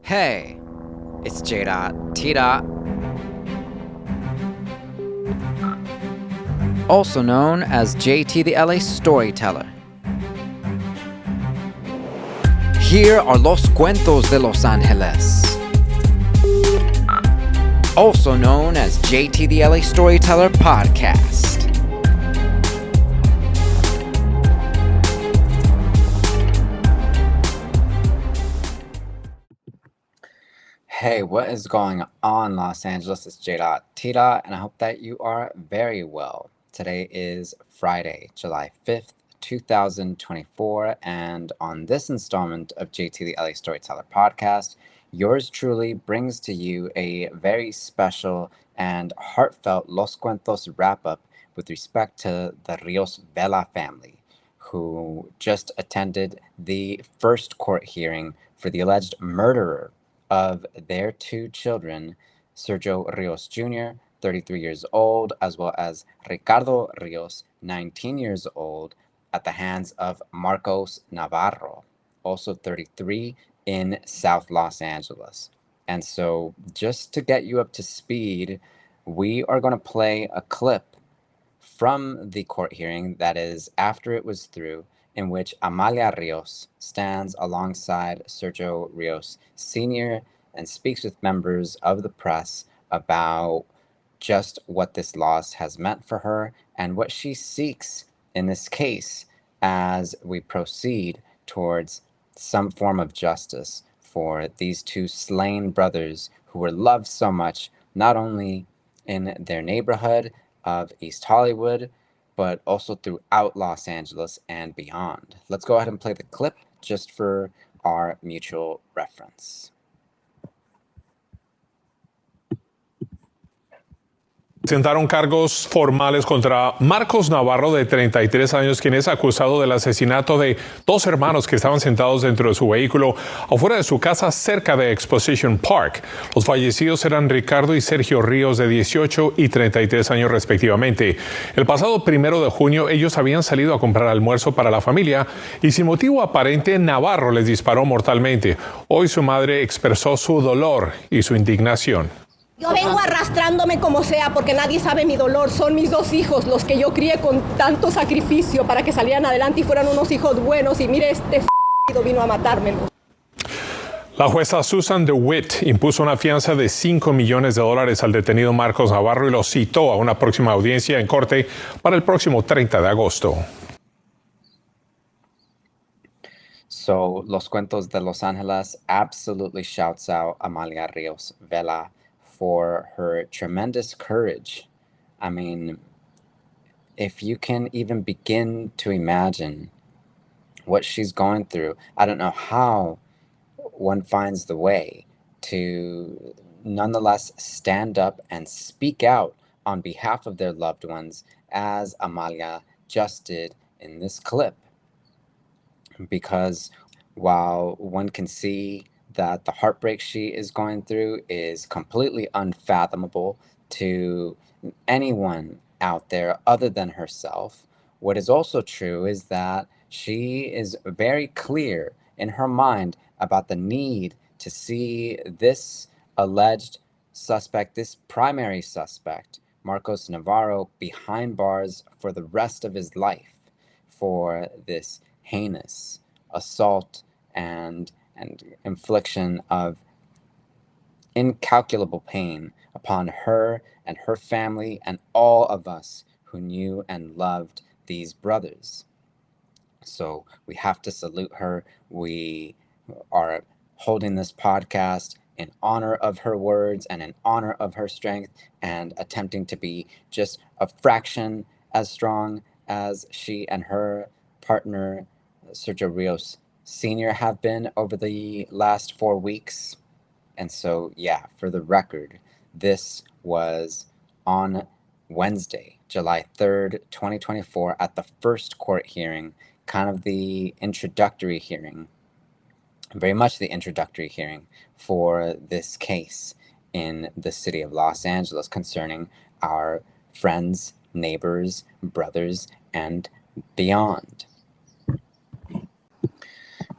Hey, it's J. T. Also known as JT the LA Storyteller. Here are Los Cuentos de Los Angeles. Also known as JT the LA Storyteller Podcast. Hey, what is going on, Los Angeles? It's J. T. And I hope that you are very well. Today is Friday, July 5th, 2024, and on this installment of JT the LA Storyteller Podcast, yours truly brings to you a very special and heartfelt Los Cuentos wrap-up with respect to the Rios-Vela family, who just attended the first court hearing for the alleged murderer of their two children, Sergio Rios Jr., 33 years old, as well as Ricardo Rios, 19 years old, at the hands of Marcos Navarro, also 33, in South Los Angeles. And so, just to get you up to speed, we are going to play a clip from the court hearing, that is, after it was through, in which Amalia Rios stands alongside Sergio Rios Sr. and speaks with members of the press about just what this loss has meant for her and what she seeks in this case as we proceed towards some form of justice for these two slain brothers who were loved so much, not only in their neighborhood of East Hollywood, but also throughout Los Angeles and beyond. Let's go ahead and play the clip just for our mutual reference. Presentaron cargos formales contra Marcos Navarro, de 33 años, quien es acusado del asesinato de dos hermanos que estaban sentados dentro de su vehículo afuera de su casa cerca de Exposition Park. Los fallecidos eran Ricardo y Sergio Rios, de 18 y 33 años respectivamente. El pasado 1 de junio ellos habían salido a comprar almuerzo para la familia y sin motivo aparente Navarro les disparó mortalmente. Hoy su madre expresó su dolor y su indignación. Yo vengo arrastrándome como sea porque nadie sabe mi dolor. Son mis dos hijos los que yo crié con tanto sacrificio para que salieran adelante y fueran unos hijos buenos. Y mire, este vino a matármelo. La jueza Susan DeWitt impuso una fianza de $5 millones al detenido Marcos Navarro y lo citó a una próxima audiencia en corte para el próximo 30 de agosto. So, Los Cuentos de Los Angeles absolutely shouts out Amalia Rios-Vela for her tremendous courage. I mean, if you can even begin to imagine what she's going through, I don't know how one finds the way to nonetheless stand up and speak out on behalf of their loved ones, as Amalia just did in this clip. Because while one can see that the heartbreak she is going through is completely unfathomable to anyone out there other than herself, what is also true is that she is very clear in her mind about the need to see this alleged suspect, this primary suspect, Marcos Navarro, behind bars for the rest of his life for this heinous assault and infliction of incalculable pain upon her and her family and all of us who knew and loved these brothers. So we have to salute her. We are holding this podcast in honor of her words and in honor of her strength, and attempting to be just a fraction as strong as she and her partner, Sergio Rios Sr., have been over the last 4 weeks. And so, yeah, for the record, this was on Wednesday, July 3rd, 2024, at the first court hearing, kind of the introductory hearing, very much the introductory hearing for this case in the city of Los Angeles concerning our friends, neighbors, brothers, and beyond.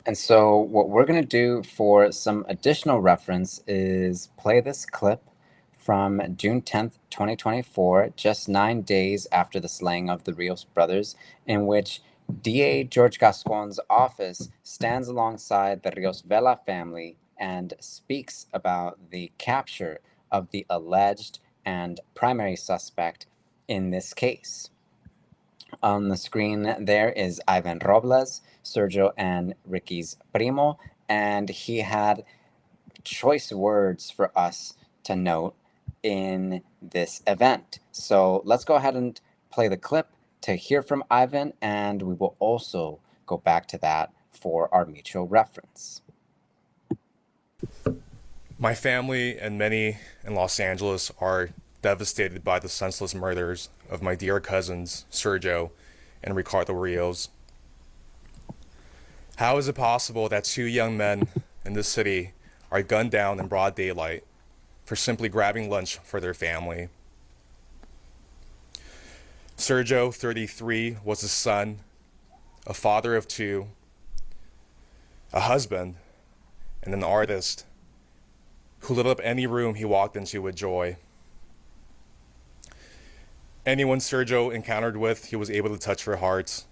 And so what we're going to do for some additional reference is play this clip from June 10th, 2024, just 9 days after the slaying of the Rios brothers, in which DA George Gascon's office stands alongside the Rios-Vela family and speaks about the capture of the alleged and primary suspect in this case. On the screen there is Ivan Robles, Sergio and Ricky's primo, and he had choice words for us to note in this event. So let's go ahead and play the clip to hear from Ivan, and we will also go back to that for our mutual reference. My family and many in Los Angeles are devastated by the senseless murders of my dear cousins, Sergio and Ricardo Rios. How is it possible that two young men in this city are gunned down in broad daylight for simply grabbing lunch for their family? Sergio, 33, was a son, a father of two, a husband, and an artist who lit up any room he walked into with joy. Anyone Sergio encountered with, he was able to touch their hearts.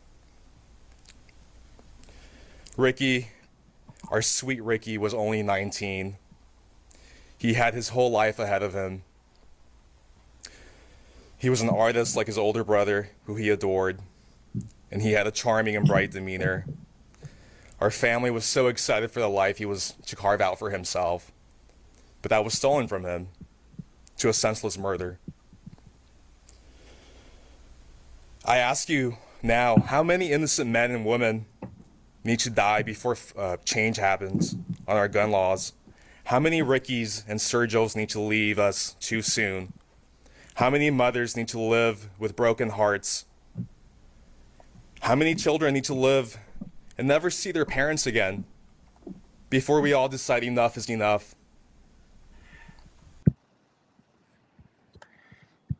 Ricky, our sweet Ricky, was only 19. He had his whole life ahead of him. He was an artist like his older brother, who he adored, and he had a charming and bright demeanor. Our family was so excited for the life he was to carve out for himself, but that was stolen from him to a senseless murder. I ask you now, how many innocent men and women need to die before change happens on our gun laws? How many Rickies and Sergios need to leave us too soon? How many mothers need to live with broken hearts? How many children need to live and never see their parents again before we all decide enough is enough?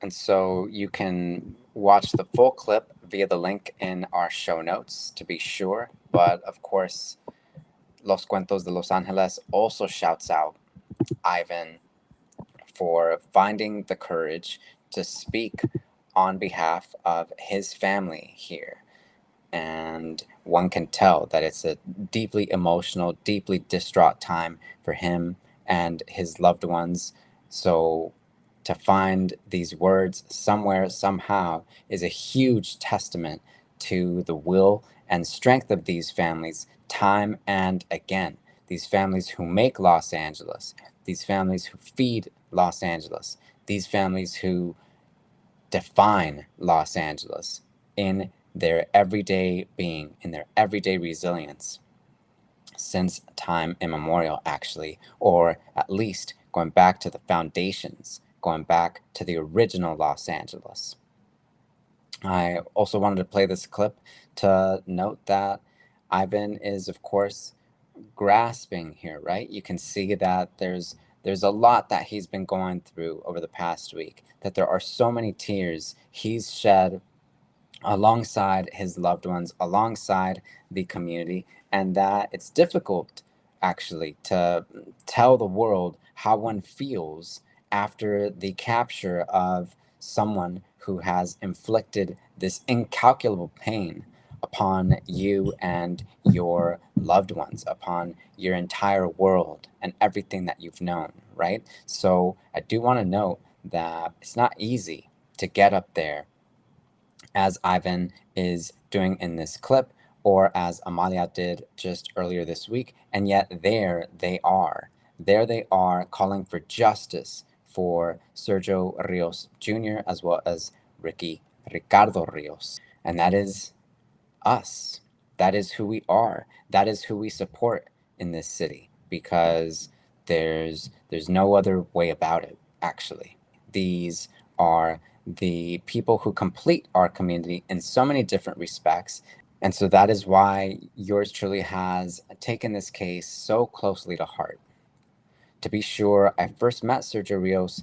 And so you can watch the full clip via the link in our show notes to be sure. But of course, Los Cuentos de Los Angeles also shouts out Ivan for finding the courage to speak on behalf of his family here. And one can tell that it's a deeply emotional, deeply distraught time for him and his loved ones. So to find these words somewhere, somehow, is a huge testament to the will and strength of these families time and again. These families who make Los Angeles, these families who feed Los Angeles, these families who define Los Angeles in their everyday being, in their everyday resilience, since time immemorial, actually, or at least going back to the foundations, going back to the original Los Angeles. I also wanted to play this clip to note that Ivan is, of course, grasping here, right? You can see that there's a lot that he's been going through over the past week, that there are so many tears he's shed alongside his loved ones, alongside the community, and that it's difficult, actually, to tell the world how one feels after the capture of someone who has inflicted this incalculable pain upon you and your loved ones, upon your entire world and everything that you've known, right? So I do want to note that it's not easy to get up there as Ivan is doing in this clip, or as Amalia did just earlier this week, and yet there they are. There they are calling for justice for Sergio Rios Jr. as well as Ricardo Rios. And that is us. That is who we are. That is who we support in this city, because there's no other way about it, actually. These are the people who complete our community in so many different respects. And so that is why yours truly has taken this case so closely to heart. To be sure, I first met Sergio Rios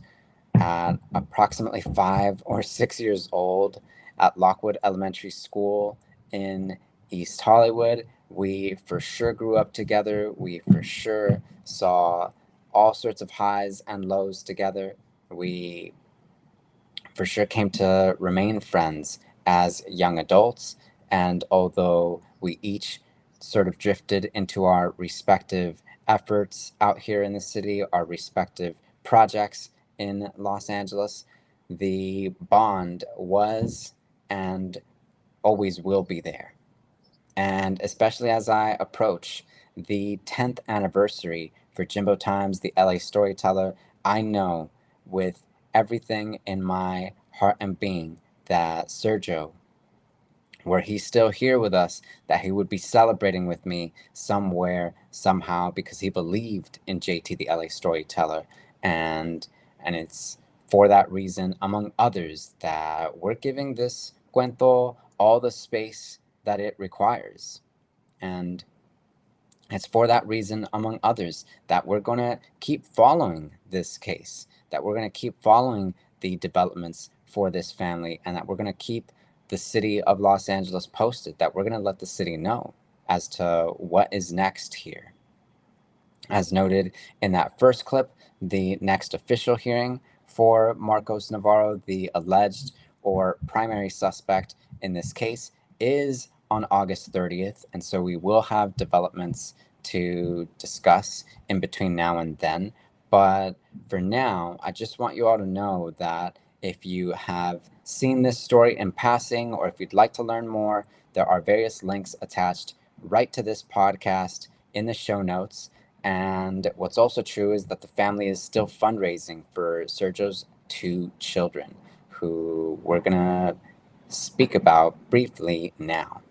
at approximately 5 or 6 years old at Lockwood Elementary School in East Hollywood. We for sure grew up together. We for sure saw all sorts of highs and lows together. We for sure came to remain friends as young adults. And although we each sort of drifted into our respective efforts out here in the city, our respective projects in Los Angeles, the bond was and always will be there. And especially as I approach the 10th anniversary for Jimbo Times, the LA Storyteller, I know with everything in my heart and being that Sergio, were he still here with us, that he would be celebrating with me somewhere, somehow, because he believed in JT, the LA Storyteller. And it's for that reason, among others, that we're giving this cuento all the space that it requires. And it's for that reason, among others, that we're going to keep following this case, that we're going to keep following the developments for this family, and that we're going to keep the city of Los Angeles posted, that we're going to let the city know as to what is next here. As noted in that first clip, the next official hearing for Marcos Navarro, the alleged or primary suspect in this case, is on August 30th. And so we will have developments to discuss in between now and then. But for now, I just want you all to know that if you have seen this story in passing, or if you'd like to learn more, there are various links attached right to this podcast in the show notes. And what's also true is that the family is still fundraising for Sergio's 2 children, who we're going to speak about briefly now.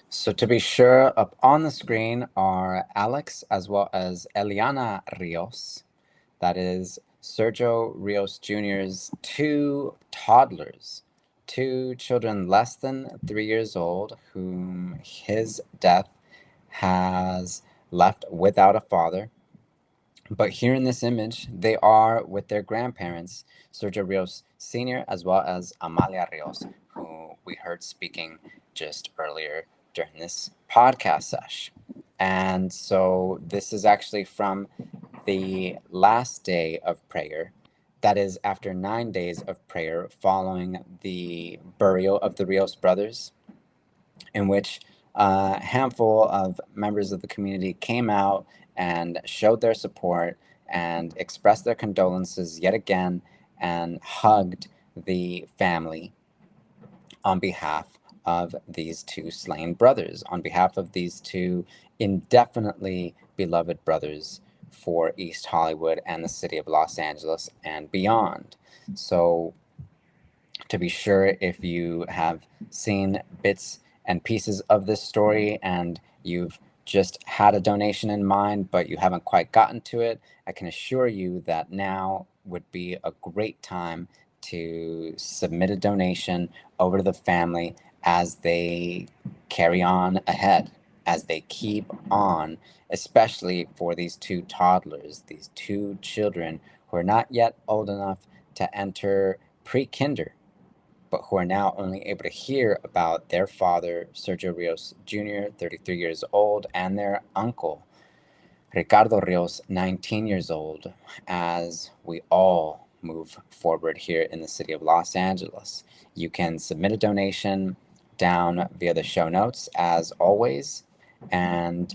So to be sure, up on the screen are Alex as well as Eliana Rios. That is Sergio Rios Jr.'s 2 toddlers, 2 children less than 3 years old, whom his death has left without a father. But here in this image, they are with their grandparents, Sergio Rios Sr. as well as Amalia Rios, who we heard speaking just earlier during this podcast sesh. And so this is actually from the last day of prayer. That is after 9 days of prayer following the burial of the Rios Brothers, in which a handful of members of the community came out and showed their support and expressed their condolences yet again and hugged the family on behalf of these 2 slain brothers, on behalf of these 2 indefinitely beloved brothers for East Hollywood and the city of Los Angeles and beyond. So to be sure, if you have seen bits and pieces of this story and you've just had a donation in mind, but you haven't quite gotten to it, I can assure you that now would be a great time to submit a donation over to the family as they carry on ahead, as they keep on, especially for these 2 toddlers, these 2 children who are not yet old enough to enter pre-kinder, but who are now only able to hear about their father, Sergio Rios Jr., 33 years old, and their uncle, Ricardo Rios, 19 years old, as we all move forward here in the city of Los Angeles. You can submit a donation down via the show notes, as always, and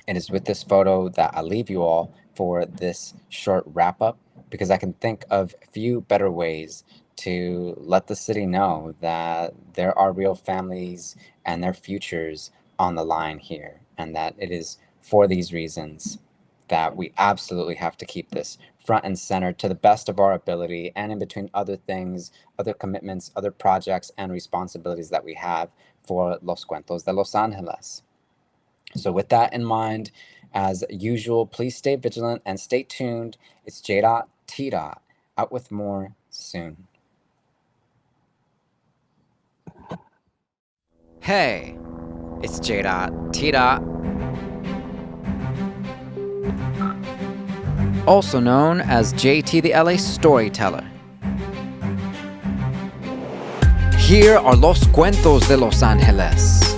it is with this photo that I leave you all for this short wrap-up, because I can think of few better ways to let the city know that there are real families and their futures on the line here, and that it is for these reasons that we absolutely have to keep this front and center to the best of our ability, and in between other things, other commitments, other projects and responsibilities that we have for Los Cuentos de Los Angeles. So with that in mind, as usual, please stay vigilant and stay tuned. It's J.T. out with more soon. Hey, it's J.T. Also known as JT the LA Storyteller. Here are Los Cuentos de Los Angeles.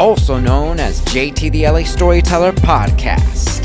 also known as JT the LA Storyteller Podcast.